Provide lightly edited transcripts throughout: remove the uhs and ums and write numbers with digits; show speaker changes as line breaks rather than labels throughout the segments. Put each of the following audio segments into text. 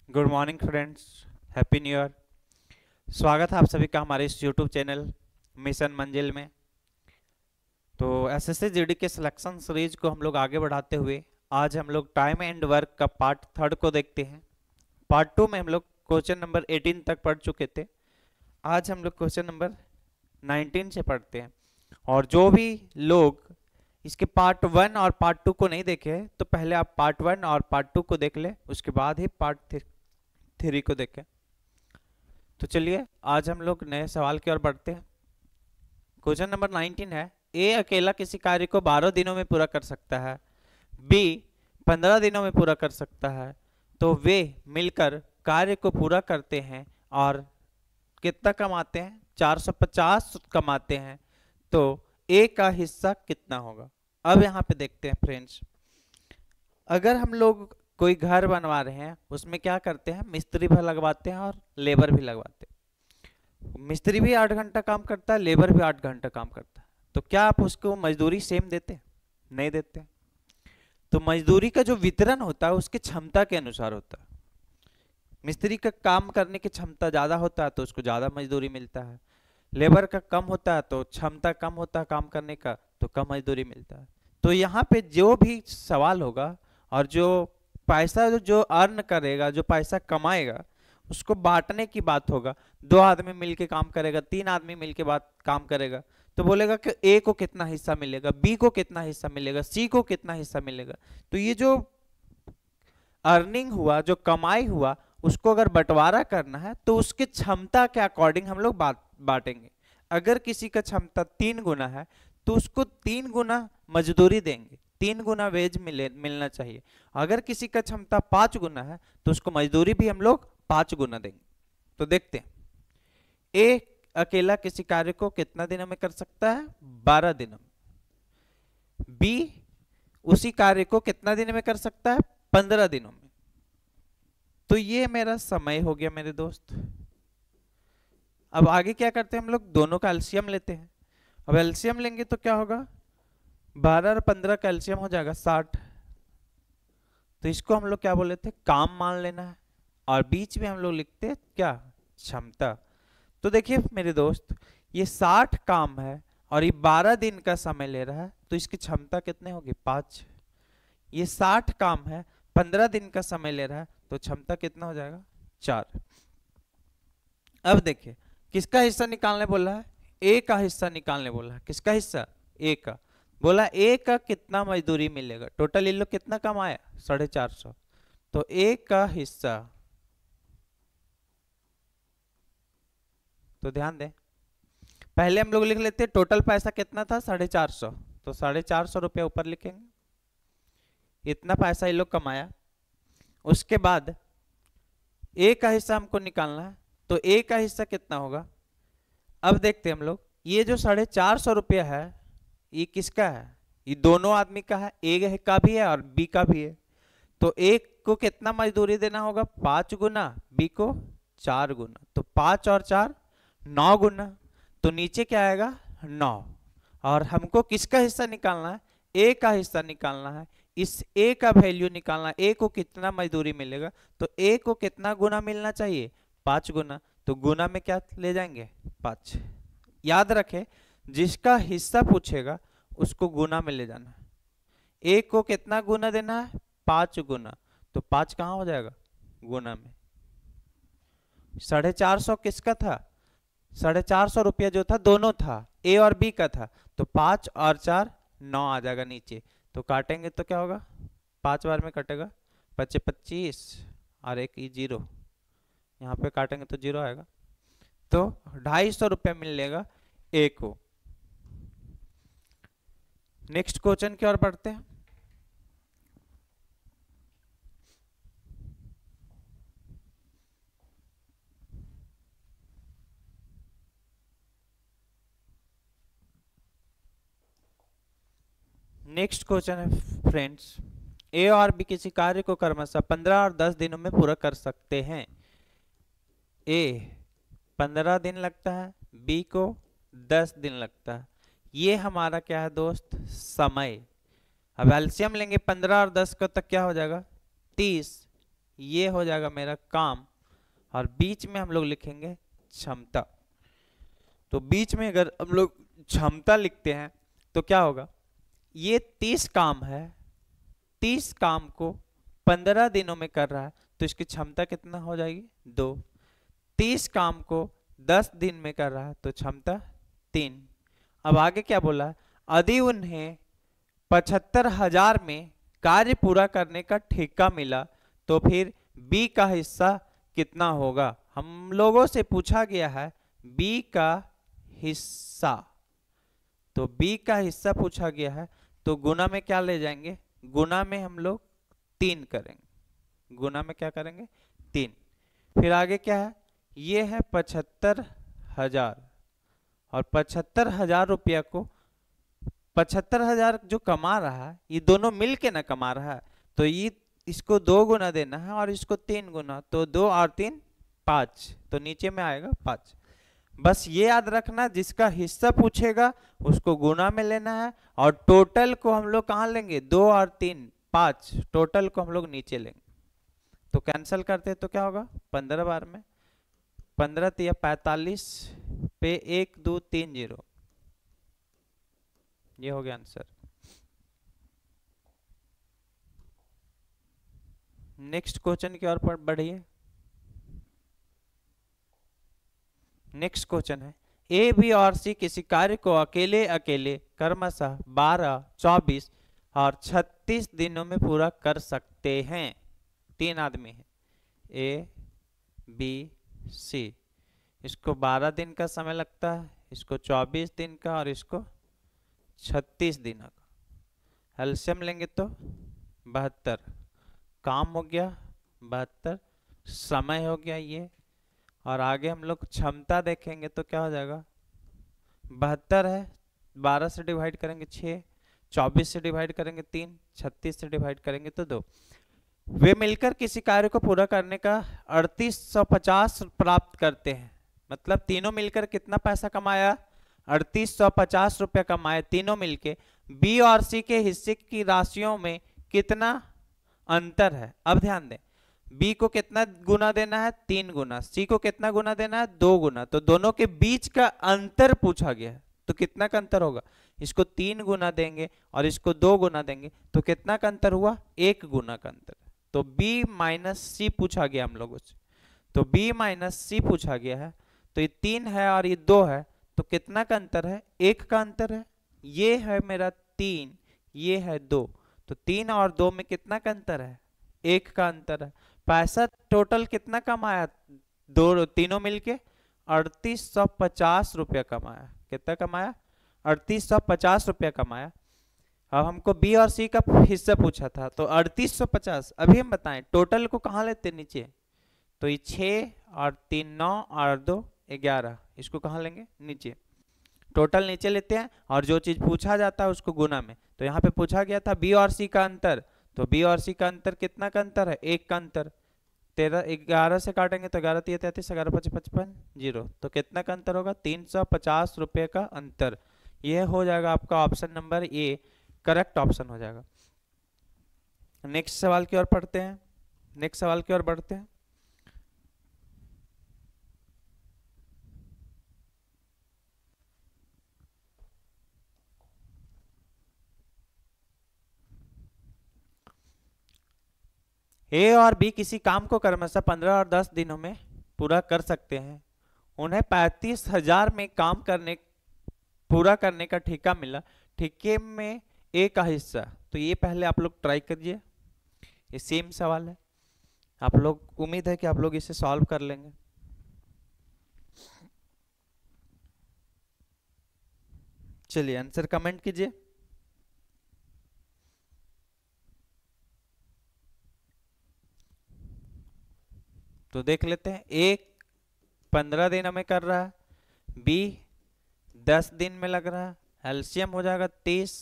Good morning friends, happy new year. स्वागत है आप सभी का हमारे इस यूट्यूब चैनल मिशन मंजिल में। तो एसएससी जीडी के सिलेक्शन सीरीज को हम लोग आगे बढ़ाते हुए आज हम लोग टाइम एंड वर्क का पार्ट थर्ड को देखते हैं। पार्ट टू में हम लोग क्वेश्चन नंबर 18 तक पढ़ चुके थे। आज हम लोग क्वेश्चन नंबर 19 से पढ़ते हैं। और जो भी लोग इसके पार्ट वन और पार्ट टू को नहीं देखे तो पहले आप पार्ट वन और पार्ट टू को देख ले, उसके बाद ही पार्ट थ्री को देखें। तो चलिए आज हम लोग नए सवाल की ओर बढ़ते हैं। क्वेश्चन नंबर 19 है, ए अकेला किसी कार्य को 12 दिनों में पूरा कर सकता है, बी 15 दिनों में पूरा कर सकता है, तो वे मिलकर कार्य को पूरा करते हैं और कितना कमाते हैं? 450 कमाते हैं। तो ए का हिस्सा कितना होगा? अब यहाँ पे देखते हैं फ्रेंड्स, अगर हम लोग कोई घर बनवा रहे हैं उसमें क्या करते हैं? मिस्त्री भी लगवाते हैं और लेबर भी लगवाते हैं। मिस्त्री भी 8 घंटा काम करता है, लेबर भी 8 घंटा काम करता है। तो क्या आप उसको मजदूरी सेम देते हैं? नहीं देते। तो मजदूरी का जो वितरण होता है उसकी क्षमता के अनुसार होता है। मिस्त्री का काम करने की क्षमता ज्यादा होता है तो उसको ज्यादा मजदूरी मिलता है, लेबर का कम होता है तो क्षमता कम होता है काम करने का तो कम मजदूरी मिलता है। तो यहाँ पे जो भी सवाल होगा और जो पैसा जो अर्न करेगा, जो पैसा कमाएगा, उसको बांटने की बात होगा। 2 आदमी मिलके काम करेगा, 3 आदमी मिलके बात काम करेगा, तो बोलेगा कि ए को कितना हिस्सा मिलेगा, बी को कितना हिस्सा मिलेगा, सी को कितना हिस्सा मिलेगा। तो ये जो अर्निंग हुआ, जो कमाई हुआ, उसको अगर बंटवारा करना है तो उसकी क्षमता के अकॉर्डिंग हम लोग बांटेंगे। अगर किसी का क्षमता 3 गुना है तो उसको 3 गुना मजदूरी देंगे, 3 गुना वेज मिलना चाहिए। अगर किसी का क्षमता 5 गुना है तो उसको मजदूरी भी हम लोग 5 गुना देंगे। तो देखते हैं, ए अकेला किसी कार्य को कितना दिनों में कर सकता है? 12 दिनों में। बी उसी कार्य को कितना दिन में कर सकता है? 15 दिनों में। तो ये मेरा समय हो गया मेरे दोस्त। अब आगे क्या करते हैं? हम लोग दोनों का एलसीएम लेते हैं। अब एलसीएम लेंगे तो क्या होगा? 12 और 15 का एलसीएम हो जाएगा 60। तो इसको हम लोग क्या बोले थे? काम मान लेना है। और बीच में हम लोग लिखते हैं क्या? क्षमता। तो देखिए मेरे दोस्त, ये 60 काम है और ये 12 दिन का समय ले रहा है, तो इसकी क्षमता कितने होगी? 5। ये 60 काम है, 15 दिन का समय ले रहा है, तो क्षमता कितना हो जाएगा? 4। अब देखिए, किसका हिस्सा निकालने बोला है? ए का हिस्सा निकालने बोला है। किसका हिस्सा? ए का। बोला ए का कितना मजदूरी मिलेगा? टोटल ये लोग कितना कमाया? 450। तो ए का हिस्सा, तो ध्यान दें, पहले हम लोग लिख लेते हैं टोटल पैसा कितना था? 450। तो 450 रुपया ऊपर लिखेंगे, इतना पैसा ये लोग कमाया। उसके बाद ए का हिस्सा हमको निकालना है, तो ए का हिस्सा कितना होगा? अब देखते हैं हम लोग, ये जो 450 रुपया है ये किसका है? ये दोनों आदमी का है, ए का भी है और बी का भी है। तो ए को कितना मजदूरी देना होगा? 5 गुना, बी को 4 गुना। तो 5 और 4 9 गुना। तो नीचे क्या आएगा? 9। और हमको किसका हिस्सा निकालना है? ए का हिस्सा निकालना है। इस ए का वैल्यू निकालना है, ए को कितना मजदूरी मिलेगा। तो ए को कितना गुना मिलना चाहिए? 5 गुना। तो गुना में क्या ले जाएंगे? 5। याद रखें, जिसका हिस्सा पूछेगा उसको गुना में ले जाना है। ए को कितना गुना देना है? 5 गुना। तो 5 कहाँ हो जाएगा? गुना में। 450 किसका था? 450 रुपया जो था दोनों था, ए और बी का था। तो 5 और 4 9 आ जाएगा नीचे। तो काटेंगे तो क्या होगा? 5 बार में कटेगा, 25 25 और एक 0। यहाँ पे काटेंगे तो 0 आएगा। तो 250 रुपया मिलेगा ए को। नेक्स्ट क्वेश्चन की ओर बढ़ते हैं। नेक्स्ट क्वेश्चन है फ्रेंड्स, ए और बी किसी कार्य को क्रमशः 15 और 10 दिनों में पूरा कर सकते हैं। ए 15 दिन लगता है, बी को 10 दिन लगता है। ये हमारा क्या है दोस्त? समय। अब एलसीएम लेंगे 15 और 10 का, तक क्या हो जाएगा? 30। ये हो जाएगा मेरा काम, और बीच में हम लोग लिखेंगे क्षमता। तो बीच में अगर हम लोग क्षमता लिखते हैं तो क्या होगा, ये 30 काम है, 30 काम को 15 दिनों में कर रहा है, तो इसकी क्षमता कितना हो जाएगी 2। 30 काम को 10 दिन में कर रहा है तो क्षमता 3। अब आगे क्या बोला है, यदि उन्हें 75,000 में कार्य पूरा करने का ठेका मिला तो फिर बी का हिस्सा कितना होगा। हम लोगों से पूछा गया है बी का हिस्सा, तो बी का हिस्सा पूछा गया है, तो गुना में क्या ले जाएंगे, गुना में हम लोग 3 करेंगे, गुना में क्या करेंगे 3। फिर आगे क्या है, ये है 75,000, और 75,000 रुपया को 75,000 जो कमा रहा है ये दोनों मिल के ना कमा रहा है, तो ये इसको 2 गुना देना है और इसको 3 गुना, तो 2 और 3 5, तो नीचे में आएगा 5। बस ये याद रखना, जिसका हिस्सा पूछेगा उसको गुना में लेना है, और टोटल को हम लोग कहाँ लेंगे, 2 और 3 5, टोटल को हम लोग नीचे लेंगे। तो कैंसिल करते हैं तो क्या होगा, 15 बार में 15 तिया 45 पे 1 2 3 0, ये हो गया आंसर। नेक्स्ट क्वेश्चन की ओर बढ़िए। नेक्स्ट क्वेश्चन है, ए बी और सी किसी कार्य को अकेले अकेले क्रमशः 12, 24 और 36 दिनों में पूरा कर सकते हैं। 3 आदमी हैं, ए बी सी, इसको 12 दिन का समय लगता है, इसको 24 दिन का, और इसको 36 दिनों का। एलसीएम लेंगे तो 72, काम हो गया 72, समय हो गया ये, और आगे हम लोग क्षमता देखेंगे तो क्या हो जाएगा, 72 है, 12 से डिवाइड करेंगे 6, 24 से डिवाइड करेंगे 3, 36 से डिवाइड करेंगे तो 2। वे मिलकर किसी कार्य को पूरा करने का 3850 प्राप्त करते हैं। मतलब तीनों मिलकर कितना पैसा कमाया, 3850 रुपया कमाए तीनों मिलके। बी और सी के हिस्से की राशियों में कितना अंतर है। अब ध्यान दें, बी को कितना गुना देना है, 3 गुना, सी को कितना गुना देना है, 2 गुना, तो दोनों के बीच का अंतर पूछा गया है, तो कितना का अंतर होगा, इसको 3 गुना देंगे और इसको 2 गुना देंगे, तो कितना का अंतर हुआ, 1 गुना का अंतर। तो बी माइनस सी पूछा गया हम लोगों से, तो बी माइनस सी पूछा गया है, तो ये 3 है और ये 2 है, तो कितना का अंतर है, 1 का अंतर है। ये है मेरा 3, ये है 2, तो 3 और 2 में कितना का अंतर है, 1 का अंतर है। पैसा टोटल कितना कमाया, दो तीनों मिलके 3850 रुपया कमाया। कितना कमाया, 3850 रुपया कमाया। अब हमको बी और सी का हिस्सा पूछा था, तो 3850। अभी हम बताएं टोटल को कहाँ लेते नीचे, तो ये 6 और 3 9 और 2 11, इसको कहाँ लेंगे नीचे, टोटल नीचे लेते हैं, और जो चीज पूछा जाता है उसको गुना में। तो यहाँ पे पूछा गया था बी और सी का अंतर, तो बी और सी का अंतर कितना का अंतर है, 1 का अंतर। 11 से काटेंगे तो 11 3 33, 11 5 55 0, तो कितना का अंतर होगा, 350 रुपये का अंतर। यह हो जाएगा आपका option number A correct option हो जाएगा। नेक्स्ट सवाल की ओर पढ़ते हैं, नेक्स्ट सवाल की ओर बढ़ते हैं। ए और बी किसी काम को क्रमशः 15 और 10 दिनों में पूरा कर सकते हैं। उन्हें 35,000 में काम करने पूरा करने का ठेका मिला, ठेके में ए का हिस्सा। तो ये पहले आप लोग ट्राई करिए, ये सेम सवाल है, आप लोग उम्मीद है कि आप लोग इसे सॉल्व कर लेंगे। चलिए आंसर कमेंट कीजिए। तो देख लेते हैं, ए 15 दिन में कर रहा है, बी 10 दिन में लग रहा है, एलसीएम हो जाएगा 30,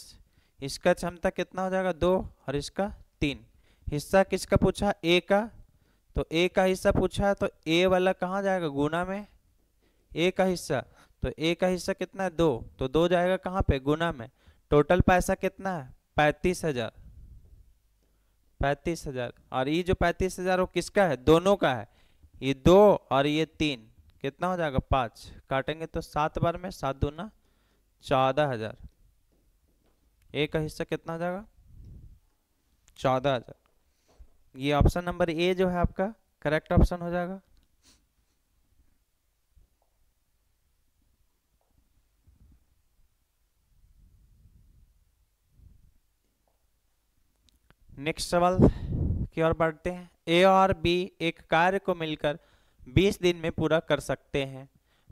इसका क्षमता कितना हो जाएगा 2 और इसका 3। हिस्सा किसका पूछा, ए का, तो ए का हिस्सा पूछा है, तो ए वाला कहाँ जाएगा गुना में, ए का हिस्सा, तो ए का हिस्सा कितना है 2, तो 2 जाएगा कहाँ पे गुना में। टोटल पैसा कितना है 35,000, 35,000। और ये जो 35,000 वो किसका है? दोनों का है। ये 2 और ये 3, कितना हो जाएगा? 5। काटेंगे तो 7 बार में, 7 दूना 14,000। ए का हिस्सा कितना हो जाएगा? 14,000। ये ऑप्शन नंबर ए जो है आपका करेक्ट ऑप्शन हो जाएगा। नेक्स्ट सवाल की ओर बढ़ते हैं। ए और बी एक कार्य को मिलकर 20 दिन में पूरा कर सकते हैं।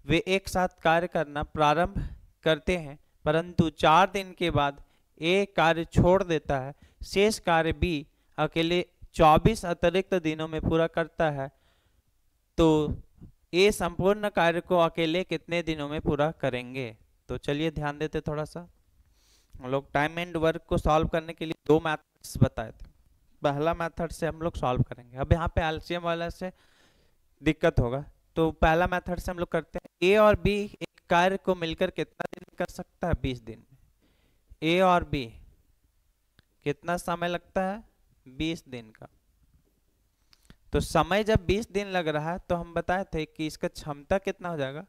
वे एक साथ कार्य करना प्रारंभ करते हैं, परंतु 4 दिन के बाद ए कार्य छोड़ देता है। शेष कार्य बी अकेले 24 अतिरिक्त दिनों में पूरा करता है। तो ए संपूर्ण कार्य को अकेले कितने दिनों में पूरा करेंगे? तो चलिए ध्यान देते थोड़ा सा। हम लोग टाइम एंड वर्क को सॉल्व करने के लिए 2 मैथड्स बताए थे। पहला मेथड से हम लोग सॉल्व करेंगे। अब यहाँ पे एलसीएम वाला से दिक्कत होगा, तो पहला मेथड से हम लोग करते हैं। ए और बी एक कार्य को मिलकर कितना दिन कर सकता है? 20 दिन में। ए और बी कितना समय लगता है? 20 दिन का। तो समय जब 20 दिन लग रहा है तो हम बताए थे कि इसका क्षमता कितना हो जाएगा?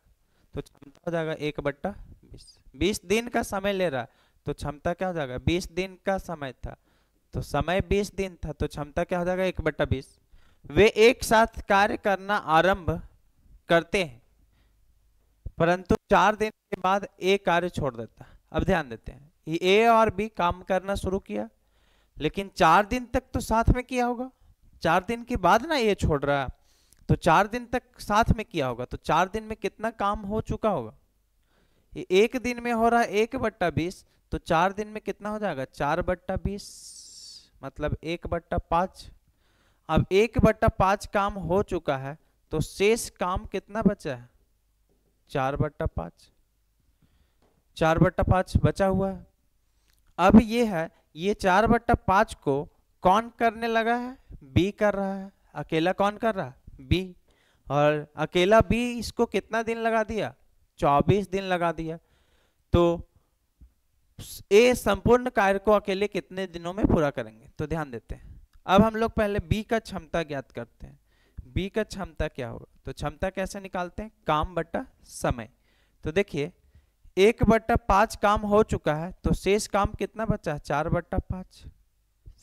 तो क्षमता हो जाएगा 1/20। 20 दिन का समय ले रहा है तो क्षमता क्या हो जाएगा? 20 दिन का समय था तो समय 20 दिन था, तो क्षमता क्या हो जाएगा? 1/20। वे एक साथ कार्य करना आरंभ करते हैं, परंतु 4 दिन के बाद ए कार्य छोड़ देता है। अब ध्यान देते हैं, ए और बी काम करना शुरू किया, लेकिन 4 दिन तक तो साथ में किया होगा। 4 दिन के बाद ना ये छोड़ रहा है, तो 4 दिन तक साथ में किया होगा, तो 4 दिन में कितना काम हो चुका होगा? ये एक दिन में हो रहा है 1/20, तो 4 दिन में कितना हो जाएगा? 4/20 मतलब 1/5। अब 1/5 काम हो चुका है, तो शेष काम कितना बचा है? 4/5। 4/5 बचा हुआ है। अब ये है, ये 4/5 को कौन करने लगा है? बी कर रहा है। अकेला कौन कर रहा है? बी। और अकेला बी इसको कितना दिन लगा दिया? 24 दिन लगा दिया। तो ए संपूर्ण कार्य को अकेले कितने दिनों में पूरा करेंगे? तो ध्यान देते हैं। अब हम लोग पहले बी का क्षमता ज्ञात करते हैं। बी का क्षमता क्या होगा? तो क्षमता कैसे निकालते हैं? काम बटा समय। तो देखिए 1/5 काम हो चुका है, तो शेष काम कितना बचा? 4/5।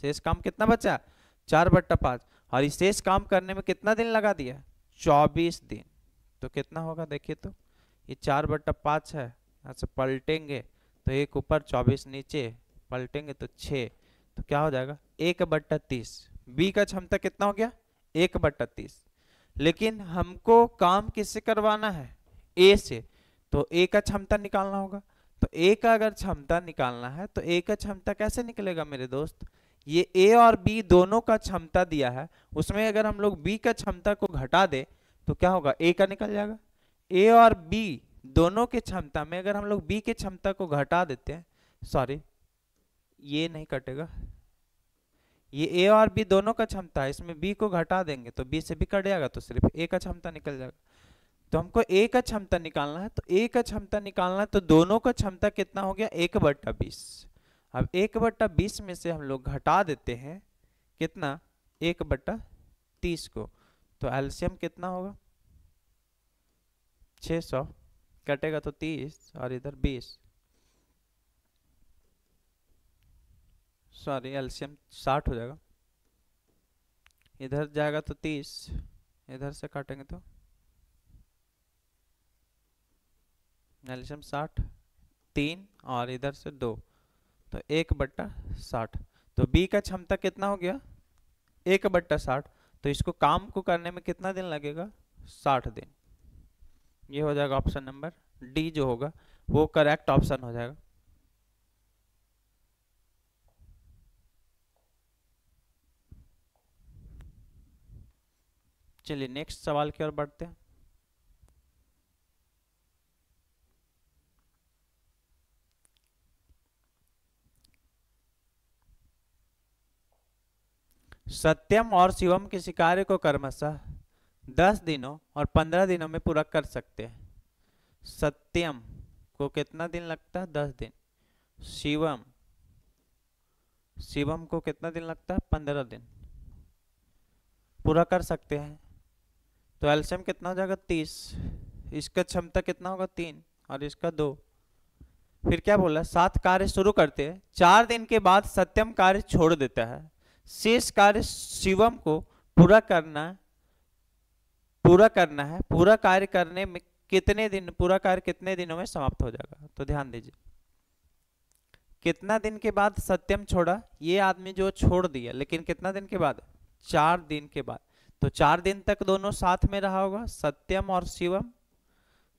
शेष काम कितना बचा? 4/5। और इस शेष काम करने में कितना दिन लगा दिया? 24 दिन। तो कितना होगा देखिए, तो ये 4/5 है, यहाँ से पलटेंगे तो 1 ऊपर 24 नीचे, पलटेंगे तो 6, तो क्या हो जाएगा? 1/30। बी का क्षमता कितना हो गया? 1/30। लेकिन हमको काम किससे करवाना है? ए से, तो ए का क्षमता निकालना होगा। तो ए का अगर क्षमता निकालना है तो ए का क्षमता कैसे निकलेगा मेरे दोस्त? ये ए और बी दोनों का क्षमता दिया है, उसमें अगर हम लोग बी का क्षमता को घटा दे तो क्या होगा? ए का निकल जाएगा। ए और बी दोनों के क्षमता में अगर हम लोग बी के क्षमता को घटा देते हैं, सॉरी ये नहीं कटेगा, ये ए और बी दोनों का क्षमता है, इसमें बी को घटा देंगे तो बी से भी कट जाएगा, तो सिर्फ ए का क्षमता निकल जाएगा। तो हमको ए का क्षमता निकालना है, तो ए का क्षमता निकालना है तो दोनों का क्षमता कितना हो गया? 1/20। अब 1/20 में से हम लोग घटा देते हैं कितना? 1/30 को, तो एलसीएम कितना होगा? 600 कटेगा तो 30 और इधर 20, सॉरी एलसीएम 60 हो जाएगा। इधर जाएगा तो 30, इधर से काटेंगे तो एलसीएम 60, 3 और इधर से 2, तो 1/60। तो बी का क्षमता कितना हो गया? 1/60। तो इसको काम को करने में कितना दिन लगेगा? 60 दिन। ये हो जाएगा ऑप्शन नंबर डी जो होगा वो करेक्ट ऑप्शन हो जाएगा। चलिए नेक्स्ट सवाल की ओर बढ़ते हैं। सत्यम और शिवम किसी कार्य को क्रमशः 10 दिनों और 15 दिनों में पूरा कर सकते हैं। सत्यम को कितना दिन लगता है? 10 दिन। शिवम शिवम को कितना दिन लगता है? 15 दिन पूरा कर सकते हैं। तो एलसीएम कितना हो जाएगा? 30। इसका क्षमता कितना होगा? 3 और इसका 2। फिर क्या बोला? 7 कार्य शुरू करते हैं, 4 दिन के बाद सत्यम कार्य छोड़ देता है, शेष कार्य शिवम को पूरा करना है। पूरा कार्य करने में कितने दिन, पूरा कार्य कितने दिनों में समाप्त हो जाएगा? तो ध्यान दीजिए, कितना दिन के बाद सत्यम छोड़ा? ये आदमी जो छोड़ दिया, लेकिन कितना दिन के बाद? 4 दिन के बाद। तो 4 दिन तक दोनों साथ में रहा होगा, सत्यम और शिवम।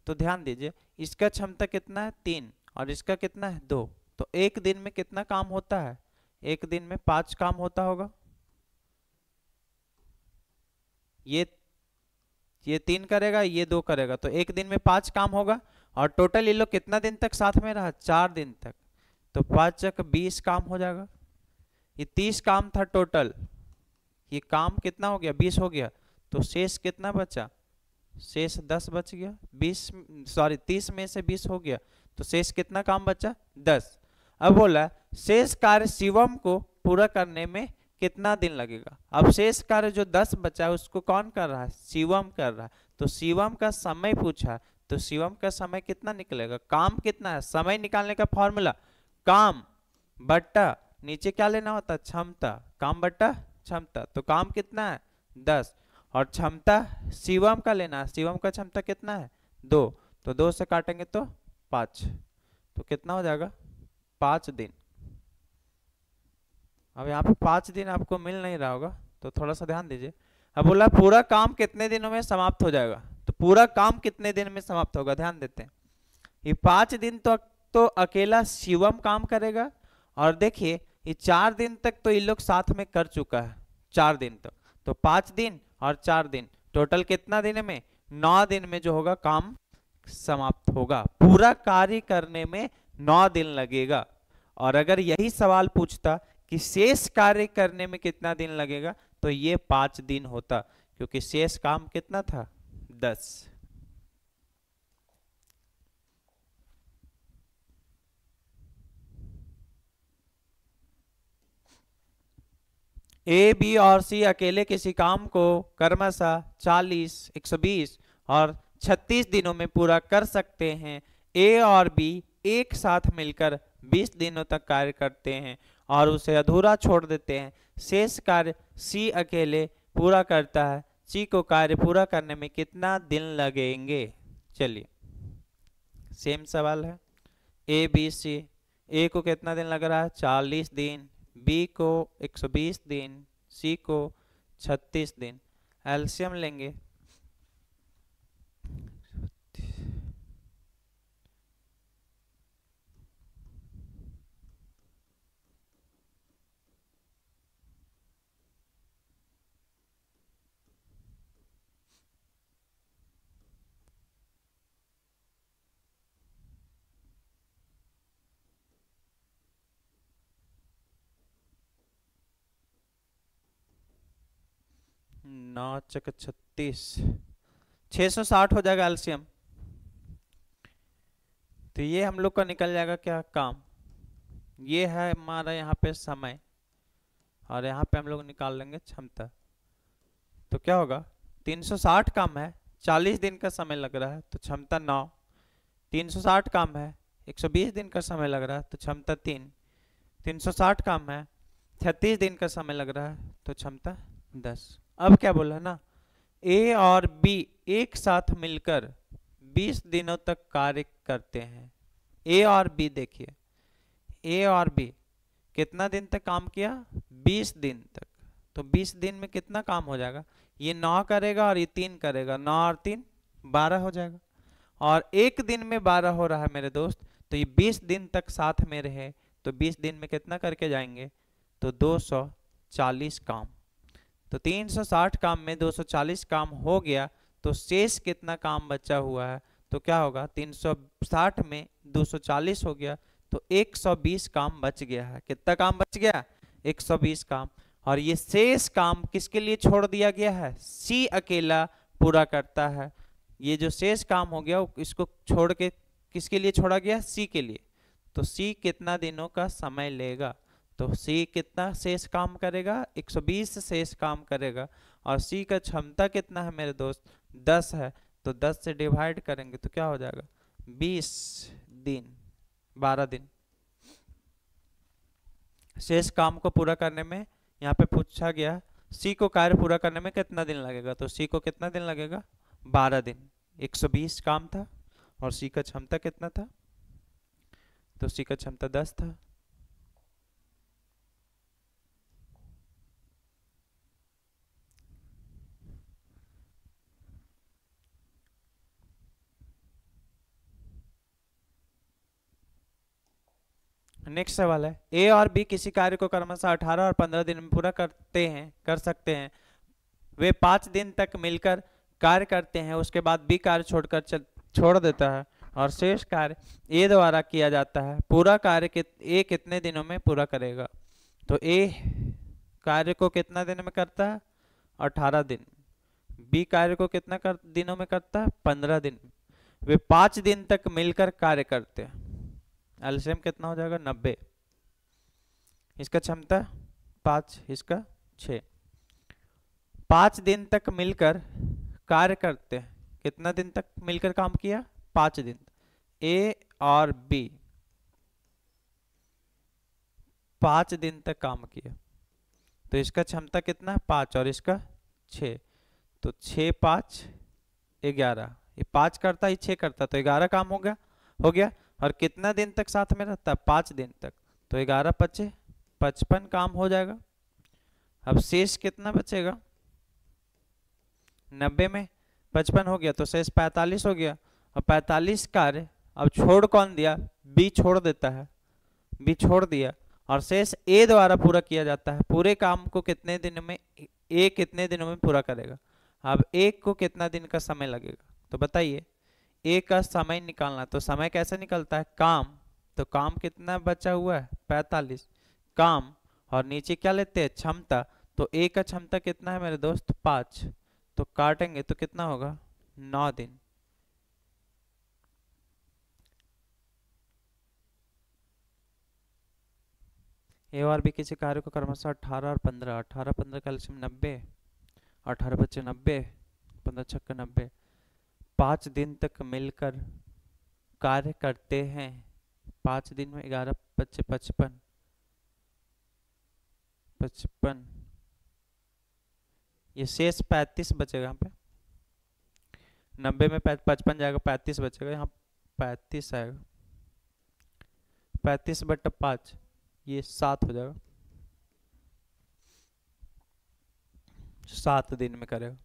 तो ध्यान दीजिए, इसका क्षमता कितना है? 3 और इसका कितना है? 2। तो एक दिन में कितना काम होता है? एक दिन में 5 काम होता होगा। ये 3 करेगा, ये 2 करेगा, तो एक दिन में 5 काम होगा। और टोटल ये लोग कितना दिन तक साथ में रहा? 4 दिन तक। तो 5 × 20 काम हो जाएगा। ये 30 काम था टोटल, ये काम कितना हो गया? 20 हो गया। तो शेष कितना बचा? शेष 10 बच गया। 30 में से 20 हो गया, तो शेष कितना काम बचा? 10। अब बोला शेष कार्य शिवम को पूरा करने में कितना दिन लगेगा? अब शेष कार्य जो 10 बचा है उसको कौन कर रहा है? शिवम कर रहा है। तो शिवम का समय पूछा, तो शिवम का समय कितना निकलेगा? काम कितना है? समय निकालने का फॉर्मूला काम बट्टा नीचे क्या लेना होता है? क्षमता। काम बट्टा क्षमता। तो काम कितना है? 10 और क्षमता शिवम का लेना है। शिवम का क्षमता कितना है? 2। तो 2 से काटेंगे तो 5। तो कितना हो जाएगा? 5 दिन। अब यहाँ पे 5 दिन आपको मिल नहीं रहा होगा, तो थोड़ा सा ध्यान दीजिए। अब बोला पूरा काम कितने दिनों में समाप्त हो जाएगा? तो पूरा काम कितने दिन में समाप्त होगा? ध्यान देते हैं, ये 5 दिन तो अकेला शिवम काम करेगा। और देखिए ये 4 दिन तक तो ये लोग साथ में कर चुका है, 4 दिन तक। तो 5 दिन और 4 दिन, टोटल कितना दिन में? 9 दिन में जो होगा काम समाप्त होगा। पूरा कार्य करने में 9 दिन लगेगा। और अगर यही सवाल पूछता कि शेष कार्य करने में कितना दिन लगेगा, तो ये 5 दिन होता, क्योंकि शेष काम कितना था? 10। ए, बी और सी अकेले किसी काम को क्रमशः 40, 120 और 36 दिनों में पूरा कर सकते हैं। ए और बी एक साथ मिलकर 20 दिनों तक कार्य करते हैं और उसे अधूरा छोड़ देते हैं। शेष कार्य सी अकेले पूरा करता है। सी को कार्य पूरा करने में कितना दिन लगेंगे? चलिए सेम सवाल है। ए, बी, सी। ए को कितना दिन लग रहा है? 40 दिन। बी को 120 दिन। सी को 36 दिन। एलसीएम लेंगे, नौ चक 36, 660 हो जाएगा एलसीएम। तो ये हम लोग का निकल जाएगा क्या? काम। ये है हमारा यहाँ पे समय और यहाँ पे हम लोग निकाल लेंगे क्षमता। तो क्या होगा? 360 काम है, 40 दिन का समय लग रहा है, तो क्षमता 9। 360 काम है, 120 दिन का समय लग रहा है, तो क्षमता 3। 360 काम है, 36 दिन का समय लग रहा है, तो क्षमता 10। अब क्या बोला ना? ए और बी एक साथ मिलकर 20 दिनों तक कार्य करते हैं। ए और बी देखिए, ए और बी कितना दिन तक काम किया? 20 दिन तक। तो 20 दिन में कितना काम हो जाएगा? ये 9 करेगा और ये 3 करेगा, 9 और 3 12 हो जाएगा। और एक दिन में 12 हो रहा है मेरे दोस्त, तो ये 20 दिन तक साथ में रहे, तो 20 दिन में कितना करके जाएंगे? तो 240 काम। तो 360 काम में 240 काम हो गया, तो शेष कितना काम बचा हुआ है? तो क्या होगा? 360 में 240 हो गया, तो 120 काम बच गया है। कितना काम बच गया? 120 काम। और ये शेष काम किसके लिए छोड़ दिया गया है? सी अकेला पूरा करता है। ये जो शेष काम हो गया इसको छोड़ के किसके लिए छोड़ा गया? सी के लिए। तो सी कितना दिनों का समय लेगा? तो सी कितना शेष काम करेगा, 120 शेष काम करेगा। और सी का क्षमता कितना है मेरे दोस्त, 10 है। तो 10 से डिवाइड करेंगे तो क्या हो जाएगा, 20 दिन, 12 दिन। शेष काम को पूरा करने में यहाँ पे पूछा गया सी को कार्य पूरा करने में कितना दिन लगेगा, तो सी को कितना दिन लगेगा, 12 दिन। 120 काम था और सी का क्षमता कितना था, तो सी का क्षमता 10 था। नेक्स्ट सवाल है, ए और बी किसी कार्य को क्रमशः 18 और 15 दिन में पूरा कर सकते हैं। वे 5 दिन तक मिलकर कार्य करते हैं, उसके बाद बी कार्य छोड़ देता है और शेष कार्य ए द्वारा किया जाता है। पूरा कार्य ए कितने दिनों में पूरा करेगा, तो ए कार्य को कितना दिन में करता है, 18 दिन। बी कार्य को कितना दिनों में करता है, 15 दिन। वे 5 दिन तक मिलकर कार्य करते हैं। एलसीएम कितना हो जाएगा, 90। इसका क्षमता 5, इसका 6। 5 दिन तक मिलकर कार्य करते हैं। कितना दिन तक मिलकर काम किया, 5 दिन। ए और बी 5 दिन तक काम किया, तो इसका क्षमता कितना है, 5 और इसका 6। तो 6 5 11, ये 5 करता है, 6 करता, तो 11 काम हो गया। और कितना दिन तक साथ में रहता है, 5 दिन तक। तो 11 5 55 काम हो जाएगा। अब शेष कितना बचेगा, 90 में 55 हो गया तो शेष 45 हो गया। और 45 कार्य अब छोड़ कौन दिया, बी छोड़ देता है, बी छोड़ दिया। और शेष ए द्वारा पूरा किया जाता है। पूरे काम को कितने दिन में, ए कितने दिनों में पूरा करेगा। अब ए को कितना दिन का समय लगेगा, तो बताइए। ए का समय निकालना, तो समय कैसे निकलता है, काम। तो काम कितना बचा हुआ है, 45 काम। और नीचे क्या लेते हैं, क्षमता। तो ए का क्षमता कितना है मेरे दोस्त, 5। तो काटेंगे तो कितना होगा, 9 दिन। ए और बी किसी कार्य को क्रमशः 18 और 15, 18 15 का एलसीएम 90, 18 बच्चे 90, 15 छक्के 90। 5 दिन तक मिलकर कार्य करते हैं। 5 दिन में 11 बच्चे 55, 55। ये शेष 35 बचेगा यहाँ पे। 90 में 55 जाएगा, 35 बचेगा, यहाँ 35 आएगा। 35 बटा 5, ये 7 हो जाएगा। 7 दिन में करेगा।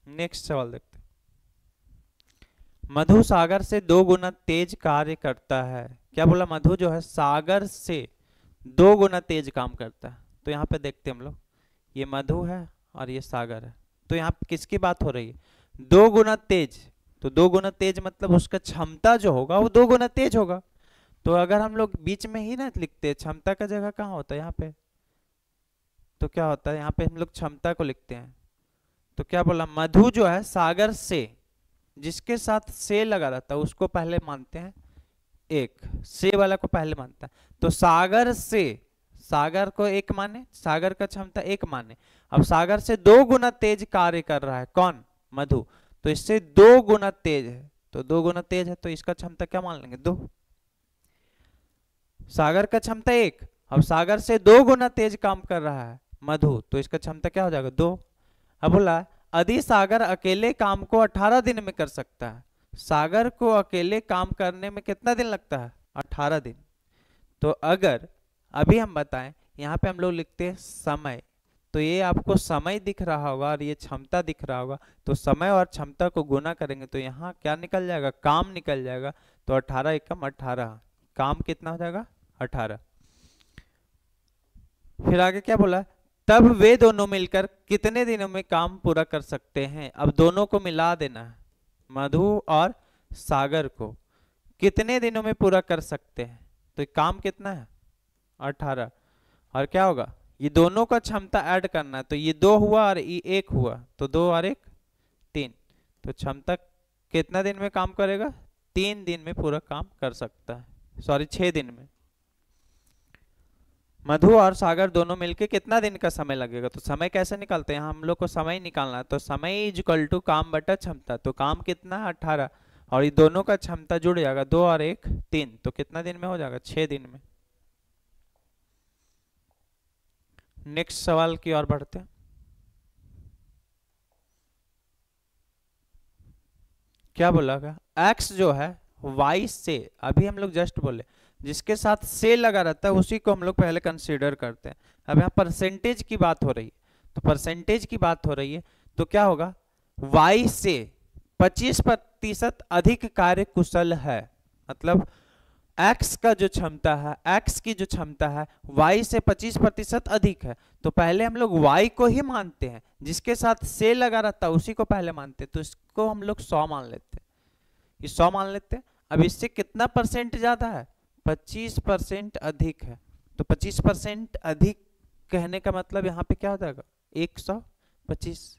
नेक्स्ट सवाल देखते हैं। मधु सागर से 2 गुना तेज कार्य करता है। क्या बोला, मधु जो है सागर से 2 गुना तेज काम करता है। तो यहाँ पे देखते हैं हम लोग, ये मधु है और ये सागर है। तो यहाँ पे किसकी बात हो रही है, 2 गुना तेज। तो 2 गुना तेज मतलब उसका क्षमता जो होगा वो 2 गुना तेज होगा। तो अगर हम लोग बीच में ही ना लिखते, क्षमता का जगह कहाँ होता है, यहाँ पे। तो क्या होता है, यहाँ पे हम लोग क्षमता को लिखते हैं। तो क्या बोला, मधु जो है सागर से, जिसके साथ से लगा रहता है उसको पहले मानते हैं 1, से वाला को पहले मानता है। तो सागर से, सागर को 1 माने, सागर का क्षमता 1 माने। अब सागर से 2 गुना तेज कार्य कर रहा है कौन, मधु। तो इससे 2 गुना तेज है, तो 2 गुना तेज है, तो इसका क्षमता क्या मान लेंगे, 2। सागर का क्षमता 1, अब सागर से 2 गुना तेज काम कर रहा है मधु, तो इसका क्षमता क्या हो जाएगा, 2। अब बोला यदि सागर अकेले काम को 18 दिन में कर सकता है। सागर को अकेले काम करने में कितना दिन लगता है, 18 दिन। तो अगर अभी हम बताएं, यहाँ पे हम लोग लिखते हैं समय, तो ये आपको समय दिख रहा होगा और ये क्षमता दिख रहा होगा। तो समय और क्षमता को गुना करेंगे तो यहाँ क्या निकल जाएगा, काम निकल जाएगा। तो 18 एकम 18, काम कितना हो जाएगा, 18। फिर आगे क्या बोला, तब वे दोनों मिलकर कितने दिनों में काम पूरा कर सकते हैं। अब दोनों को मिला देना है, मधु और सागर को कितने दिनों में पूरा कर सकते हैं। तो काम कितना है, 18। और क्या होगा, ये दोनों का क्षमता ऐड करना है। तो ये 2 हुआ और ये 1 हुआ, तो 2 और 1 3। तो क्षमता कितना दिन में काम करेगा? 3 दिन में पूरा काम कर सकता है, सॉरी 6 दिन में। मधु और सागर दोनों मिलके कितना दिन का समय लगेगा? तो समय कैसे निकालते हैं, हम लोग को समय निकालना है, तो समय इज इक्वल टू काम बटा क्षमता। तो काम कितना है? 18, और ये दोनों का क्षमता जुड़ जाएगा, 2 और 1 3, तो कितना दिन में हो जाएगा? 6 दिन में। नेक्स्ट सवाल की ओर बढ़ते हैं। क्या बोला गया? x जो है y से, अभी हम लोग जस्ट बोले जिसके साथ से लगा रहता है उसी को हम लोग पहले कंसीडर करते हैं। अब यहाँ परसेंटेज की बात हो रही है, तो परसेंटेज की बात हो रही है तो क्या होगा? y से 25% अधिक कार्य कुशल है, मतलब x का जो क्षमता है, x की जो क्षमता है y से 25% अधिक है। तो पहले हम लोग y को ही मानते हैं, जिसके साथ से लगा रहता है उसी को पहले मानते हैं, तो इसको हम लोग 100 मान लेते हैं, ये 100 मान लेते हैं। अब इससे कितना परसेंट ज्यादा है? 25% अधिक है। तो 25% अधिक कहने का मतलब यहाँ पे क्या हो जाएगा? 125।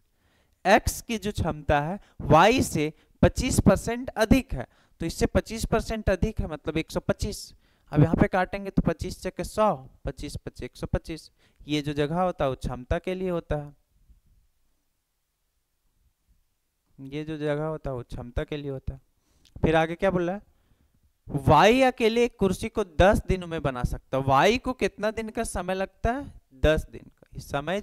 x की जो क्षमता है y से 25% अधिक है, तो इससे 25% अधिक है मतलब 125। अब यहाँ पे काटेंगे तो 25 से 100, 25 25 125। ये जो जगह होता है वो क्षमता के लिए होता है, ये जो जगह होता है वो क्षमता के लिए होता है। फिर आगे क्या बोल रहा है? y अकेले एक कुर्सी को 10 दिनों में बना सकता है। y को कितना दिन का समय लगता है? 10 दिन का। इस समय